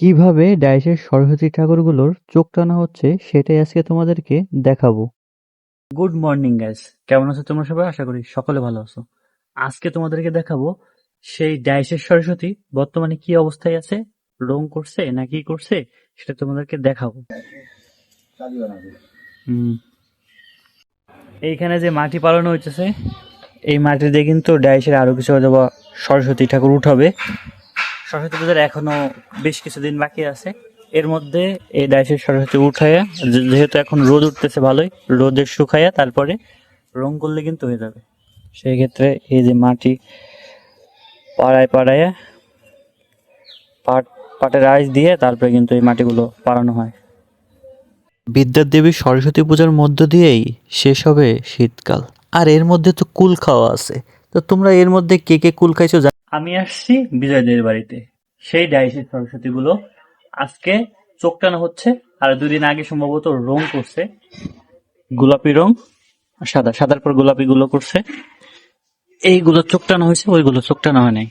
কিভাবে ডাইসের সরস্বতী ঠাকুরগুলোর চোখ টানা হচ্ছে সেটাই আজকে তোমাদেরকে দেখাবো। গুড মর্নিং গাইস, কেমন আছো তোমরা সবাই? আশা করি সকলে ভালো আছো। আজকে তোমাদেরকে দেখাবো সেই ডাইসের সরস্বতী বর্তমানে কি অবস্থায় আছে, রং করছে না কি করছে সেটা তোমাদেরকে দেখাবো। হুম, এইখানে যে মাটি পালন হইতেছে, এই মাটি দিয়ে কিন্তু ডাইসের আরো কিছু হয়তো বা সরস্বতী ঠাকুর উঠাবে। সরস্বতী পূজার এখনো বেশ কিছুদিন বাকি আছে। এর মধ্যে এই ডাইসের সরস্বতী উঠাইয়া, যেহেতু এখন রোদ উঠতেছে ভালোই, রোদে শুকাইয়া তারপরে রং করলে কিন্তু হয়ে যাবে। সেই ক্ষেত্রে এই যে মাটি পাড়ায় পাড়ায় পাটের আইস দিয়ে তারপরে কিন্তু এই মাটিগুলো পাড়ানো হয়। বিদ্যার দেবী সরস্বতী পূজার মধ্য দিয়েই শেষ হবে শীতকাল, আর এর মধ্যে তো কুল খাওয়া আছে। তো তোমরা এর মধ্যে কে কে কুল খাইছো? আমি আসছি বিজয়দের বাড়িতে। সেই ডাইসের সরস্বতী গুলো আজকে চোখ টানা হচ্ছে, আর 2 দিন আগে সম্ভবত রং করছে, গোলাপি রং, সাদার পর গোলাপি গুলো করছে। এইগুলো চোখ টানা হয়েছে, ওইগুলো চোখ টানা হয় নাই।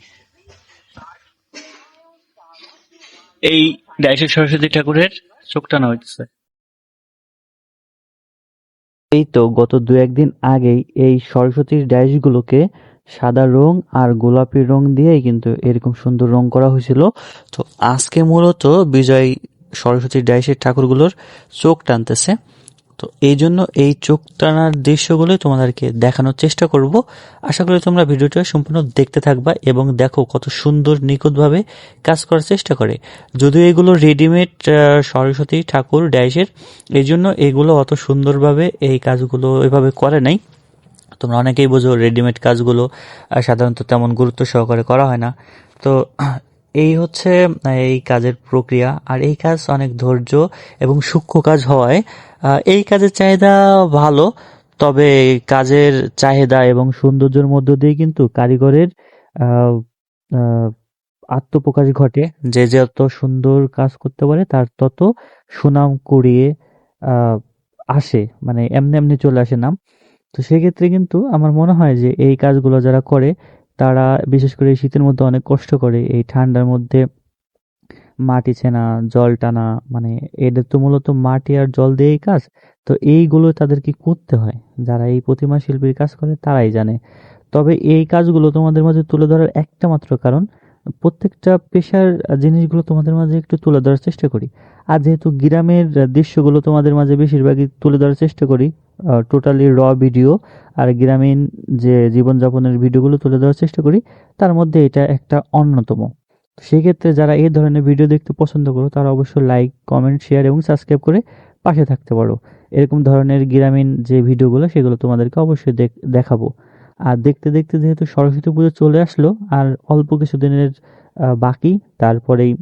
এই ডাইসের সরস্বতী ঠাকুরের চোখ টানা হইতেছে। এই তো গত 2-1 দিন আগেই এই সরস্বতীর ডাইসগুলোকে সাদা রং আর গোলাপি রং দিয়েই কিন্তু এরকম সুন্দর রং করা হয়েছিল। তো আজকে মূলত বিজয় সরস্বতীর ডাইসের ঠাকুরগুলোর চোখ টানতেছে। তো এই জন্য এই চোখ টানার দৃশ্যগুলো তোমাদেরকে দেখানোর চেষ্টা করব। আশা করি তোমরা ভিডিওটা সম্পূর্ণ দেখতে থাকবা এবং দেখো কত সুন্দর নিখুঁতভাবে কাজ করার চেষ্টা করে। যদিও এগুলো রেডিমেড সরস্বতী ঠাকুর ডাইসের, এই জন্য এগুলো অত সুন্দরভাবে এই কাজগুলো এভাবে করে নাই। তোমরা অনেকেই বোঝো রেডিমেড কাজগুলো সাধারণত তেমন গুরুত্ব সহকারে করা হয় না। তো এই হচ্ছে এই কাজের প্রক্রিয়া, আর এই কাজ অনেক ধৈর্য এবং সূক্ষ্ম কাজ হওয়ায় এই কাজের চাহিদা ভালো। তবে কাজের চাহিদা এবং সৌন্দর্যের মধ্য দিয়ে কিন্তু কারিগরের আহ, আহ, আত্মপ্রকাশ ঘটে। যে যত সুন্দর কাজ করতে পারে তার তত সুনাম কুড়িয়ে আহ, আসে, মানে এমনি এমনি চলে আসে নাম। তো সেক্ষেত্রে কিন্তু আমার মনে হয় যে এই কাজগুলো যারা করে তারা বিশেষ করে এই শীতের মধ্যে অনেক কষ্ট করে, এই ঠান্ডার মধ্যে মাটি চেনা, জল টানা, মানে এদের তো মূলত মাটি আর জল দিয়েই কাজ। তো এইগুলো তাদেরকে করতে হয়, যারা এই প্রতিমা শিল্পীর কাজ করে তারাই জানে। তবে এই কাজগুলো তোমাদের মাঝে তুলে ধরার একটা মাত্র কারণ, প্রত্যেকটা পেশার জিনিসগুলো তোমাদের মাঝে একটু তুলে ধরার চেষ্টা করি। আর যেহেতু গ্রামের দৃশ্যগুলো তোমাদের মাঝে বেশিরভাগই তুলে ধরার চেষ্টা করি, টোটালি ভিডিও, আর গ্রামীণ যে জীবনযাপনের ভিডিওগুলো তুলে ধরার চেষ্টা করি, তার মধ্যে এটা একটা অন্যতম। সেই ক্ষেত্রে যারা এই ধরনের ভিডিও দেখতে পছন্দ করো তারা অবশ্যই লাইক, কমেন্ট, শেয়ার এবং সাবস্ক্রাইব করে পাশে থাকতে পারো। এরকম ধরনের গ্রামীণ যে ভিডিওগুলো সেগুলো তোমাদেরকে অবশ্যই দেখাবো। আর দেখতে দেখতে যেহেতু সরস্বতী পুজো চলে আসলো, আর অল্প কিছুদিনের বাকি, তারপরেই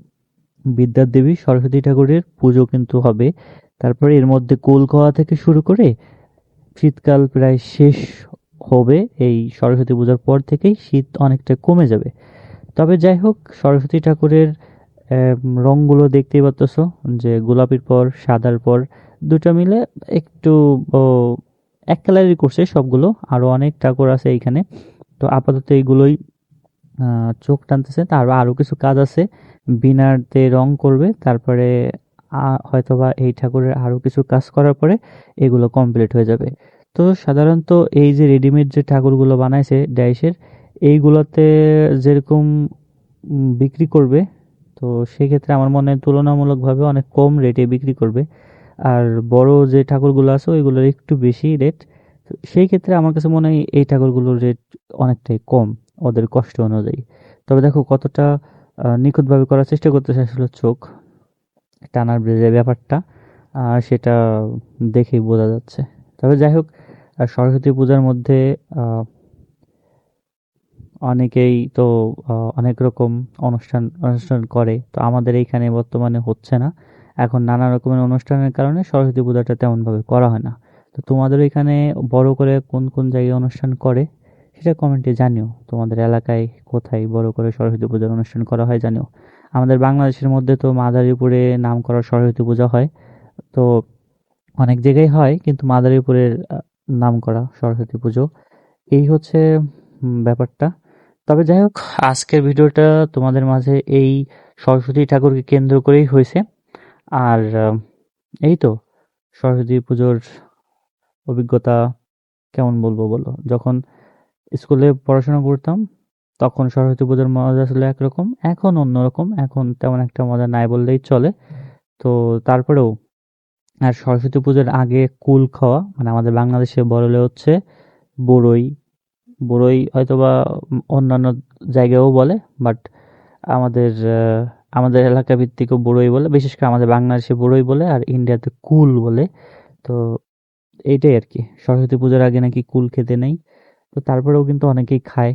বিদ্যার দেবী সরস্বতী ঠাকুরের পুজো কিন্তু হবে। তারপরে এর মধ্যে কোল খাওয়া থেকে শুরু করে শীতকাল প্রায় শেষ হবে। এই সরস্বতী পূজার পর থেকেই শীত অনেকটা কমে যাবে। তবে যাই হোক, সরস্বতী ঠাকুরের রংগুলো দেখতেই পাচ্তেছো, যে গোলাপির পর সাদার পর দুটো মিলে একটু ও, এক কালারই করছে সবগুলো। আরো অনেক ঠাকুর আছে এইখানে। তো আপাতত এইগুলোই চোখ টানতেছে। তার আরো কিছু কাজ আছে, বিনারতে রং করবে, তারপরে হয়তোবা এই ঠাকুরের আরো কিছু কাজ করার পরে এগুলো কমপ্লিট হয়ে যাবে। তো সাধারণত এই যে রেডিমেড যে ঠাকুরগুলো বানাইছে ডাইসের, এইগুলোতে যেরকম বিক্রি করবে, তো সেক্ষেত্রে আমার মনে হয় তুলনামূলকভাবে অনেক কম রেটে বিক্রি করবে। আর বড় যে ঠাকুরগুলো আছে ওইগুলোর একটু বেশি রেট। সেই ক্ষেত্রে আমার কাছে মনে হয় এই ঠাকুরগুলোর রেট অনেকটাই কম ওদের কষ্ট অনুযায়ী। তবে দেখো কতটা নিখুঁতভাবে করার চেষ্টা করতেছে আসলে চোখ টানার যে ব্যাপারটা, সেটা দেখেই বোঝা যাচ্ছে। তবে যাই হোক, সরস্বতী পূজার মধ্যে আহ, অনেকেই তো অনেক রকম অনুষ্ঠান অনুষ্ঠান করে। তো আমাদের এইখানে বর্তমানে হচ্ছে না। এখন নানা রকমের অনুষ্ঠানের কারণে সরস্বতী পূজাটা তেমন ভাবে করা হয় না। তো তোমাদের এখানে বড় করে কোন কোন জায়গায় অনুষ্ঠান করে সেটা কমেন্টে জানিও। তোমাদের এলাকায় কোথায় বড় করে সরস্বতী পূজার অনুষ্ঠান করা হয় জানিও। আমাদের বাংলাদেশের মধ্যে তো মাদারীপুরে নামকরা সরস্বতী পূজা হয়। তো অনেক জায়গায় হয়, কিন্তু মাদারীপুরের নামকরা সরস্বতী পুজো এই হচ্ছে ব্যাপারটা। তবে যাই হোক, আজকের ভিডিওটা তোমাদের মাঝে এই সরস্বতী ঠাকুরকে কেন্দ্র করেই হয়েছে। আর এই তো সরস্বতী পুজোর অভিজ্ঞতা কেমন বলবো বলো? যখন স্কুলে পড়াশোনা করতাম তখন সরস্বতী পুজোর মজা ছিল একরকম, এখন অন্যরকম। এখন তেমন একটা মজা নাই বললেই চলে। তো তারপরেও, আর সরস্বতী পুজোর আগে কুল খাওয়া, মানে আমাদের বাংলাদেশে বড়লে হচ্ছে বড়ই। বড়ই হয়তোবা অন্যান্য জায়গায়ও বলে, বাট আমাদের আমাদের এলাকা ভিত্তিকও বড়ই বলে, বিশেষ করে আমাদের বাংলাদেশে বড়ই বলে আর ইন্ডিয়াতে কুল বলে। তো এইটাই আর কি, সরস্বতী পুজোর আগে নাকি কুল খেতে নেই। তো তারপরেও কিন্তু অনেকেই খায়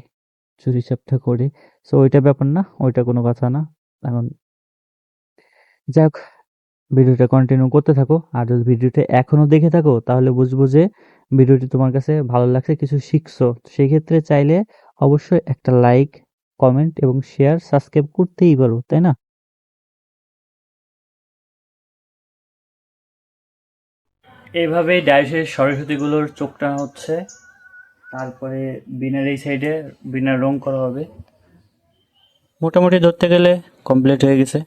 চুরি চাপটা করে। সো ওইটা ব্যাপার না, ওইটা কোনো কথা না। এখন যাই হোক, ভিডিওটা কন্টিনিউ করতে থাকো। আর যদি ভিডিওটা এখনো দেখে থাকো তাহলে বুঝবো যে ভিডিওটি তোমার কাছে ভালো লাগছে, কিছু শিখছো। সেই ক্ষেত্রে চাইলে অবশ্যই একটা লাইক, কমেন্ট এবং শেয়ার, সাবস্ক্রাইব করতেই পারো, তাই না? এইভাবেই ডাইসের সরস্বতীগুলোর চোখ টানা হচ্ছে। তারপরে বিনার এই সাইডে বিনার রং করা হবে। মোটামুটি ধরতে গেলে কমপ্লিট হয়ে গেছে।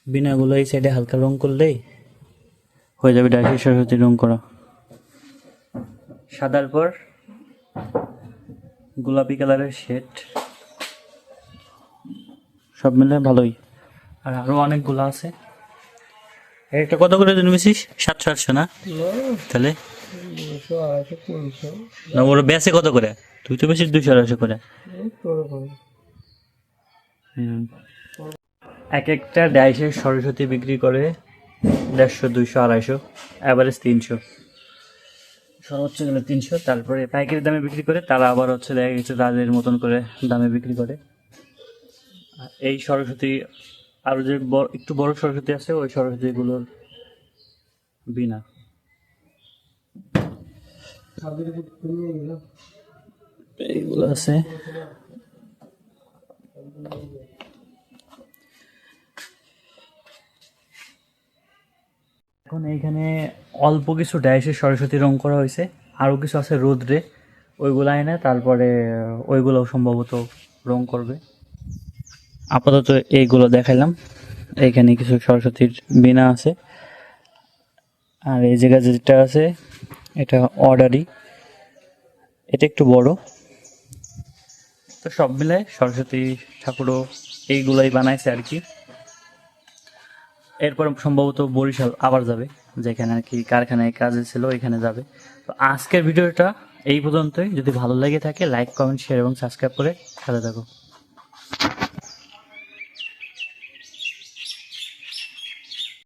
বিনাগুলো এই সাইডে হালকা রং করলেই হয়ে যাবে ডাইসের সরস্বতী রং করা। সাদার পর গোলাপি কালারের শেড, সব মিলে ভালোই। আর আরো অনেকগুলো আছে। একটা কত করে তুমি বেশি? 700-800 না? তাহলে না, ওরা বেচে কত করে? তুই তো বেশি 200-250 করে। হুম। এক একটা ডাইসের সরস্বতী বিক্রি করে 150, 200, 250, অ্যাভারেজ 300, সর্বোচ্চ গেলে 300। তারপরে পাইকারি দামে বিক্রি করে, তারা আবার হচ্ছে দেখা গেছে তাদের মতন করে দামে বিক্রি করে। আর এই সরস্বতী, আরো যে একটু বড় সরস্বতী আছে, ওই সরস্বতীগুলোর বিনা। এইগুলো আছে। এখন এইখানে অল্প কিছু ডাইসের সরস্বতী রং করা হয়েছে, আরও কিছু আছে রোদ্রে, ওইগুলো এনে তারপরে ওইগুলো সম্ভবত রং করবে। আপাতত এইগুলো দেখাইলাম। এইখানে কিছু সরস্বতীর বিনা আছে। আর এই জায়গায় যেটা আছে এটা অর্ডারই, এটা একটু বড়। তো সব মিলে সরস্বতী ঠাকুরও এইগুলাই বানাইছে আর কি। এরপর সম্ভবত বরিশাল আবার যাবে, যেখানে আর কি কারখানায় কাজে ছিল এখানে যাবে। তো আজকের ভিডিওটা এই পর্যন্তই। যদি ভালো লেগে থাকে লাইক, কমেন্ট, শেয়ার এবং সাবস্ক্রাইব করে সাথে থাকো।